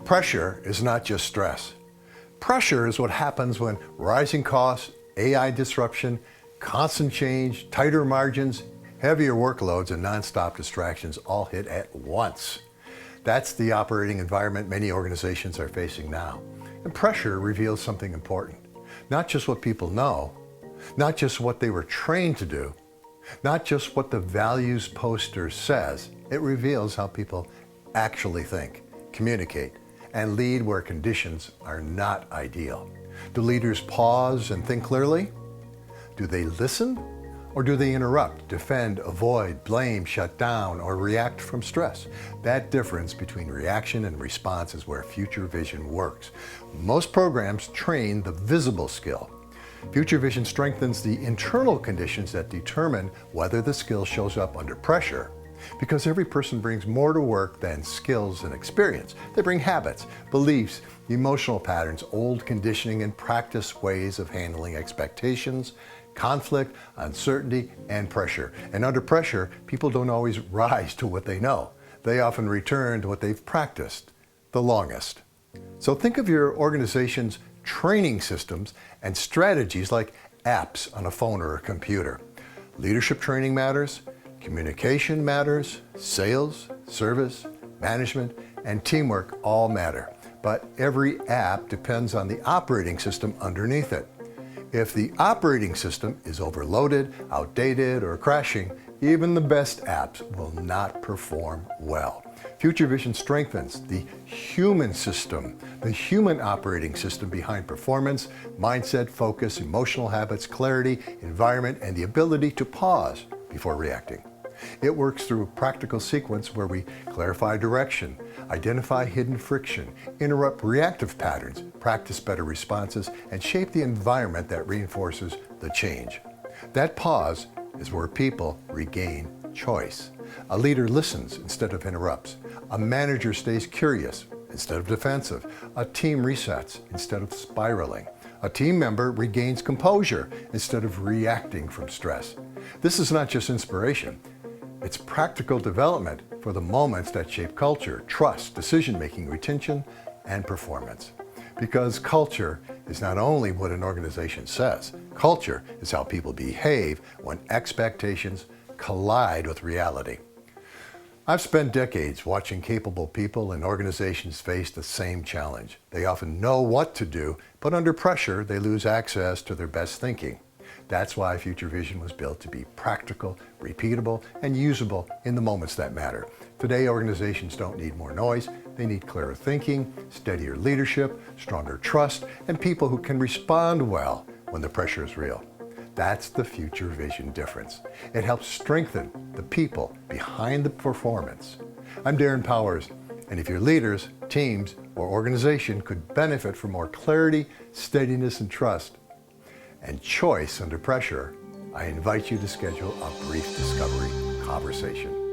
Pressure is not just stress. Pressure is what happens when rising costs, AI disruption, constant change, tighter margins, heavier workloads, and nonstop distractions all hit at once. That's the operating environment many organizations are facing now. And pressure reveals something important. Not just what people know, not just what they were trained to do, not just what the values poster says. It reveals how people actually think, communicate, and lead where conditions are not ideal. Do leaders pause and think clearly? Do they listen? Or do they interrupt, defend, avoid, blame, shut down, or react from stress? That difference between reaction and response is where Future Vision works. Most programs train the visible skill. Future Vision strengthens the internal conditions that determine whether the skill shows up under pressure. Because every person brings more to work than skills and experience. They bring habits, beliefs, emotional patterns, old conditioning, and practice ways of handling expectations, conflict, uncertainty, and pressure. And under pressure, people don't always rise to what they know. They often return to what they've practiced the longest. So think of your organization's training systems and strategies like apps on a phone or a computer. Leadership training matters, communication matters, sales, service, management, and teamwork all matter. But every app depends on the operating system underneath it. If the operating system is overloaded, outdated, or crashing, even the best apps will not perform well. Future Vision strengthens the human system, the human operating system behind performance, mindset, focus, emotional habits, clarity, environment, and the ability to pause before reacting. It works through a practical sequence where we clarify direction, identify hidden friction, interrupt reactive patterns, practice better responses, and shape the environment that reinforces the change. That pause is where people regain choice. A leader listens instead of interrupts. A manager stays curious instead of defensive. A team resets instead of spiraling. A team member regains composure instead of reacting from stress. This is not just inspiration. It's practical development for the moments that shape culture, trust, decision-making, retention, and performance. Because culture is not only what an organization says, culture is how people behave when expectations collide with reality. I've spent decades watching capable people and organizations face the same challenge. They often know what to do, but under pressure, they lose access to their best thinking. That's why Future Vision was built to be practical, repeatable, and usable in the moments that matter. Today, organizations don't need more noise. They need clearer thinking, steadier leadership, stronger trust, and people who can respond well when the pressure is real. That's the Future Vision difference. It helps strengthen the people behind the performance. I'm Daron Powers, and if your leaders, teams, or organization could benefit from more clarity, steadiness, and trust, and choice under pressure, I invite you to schedule a brief discovery conversation.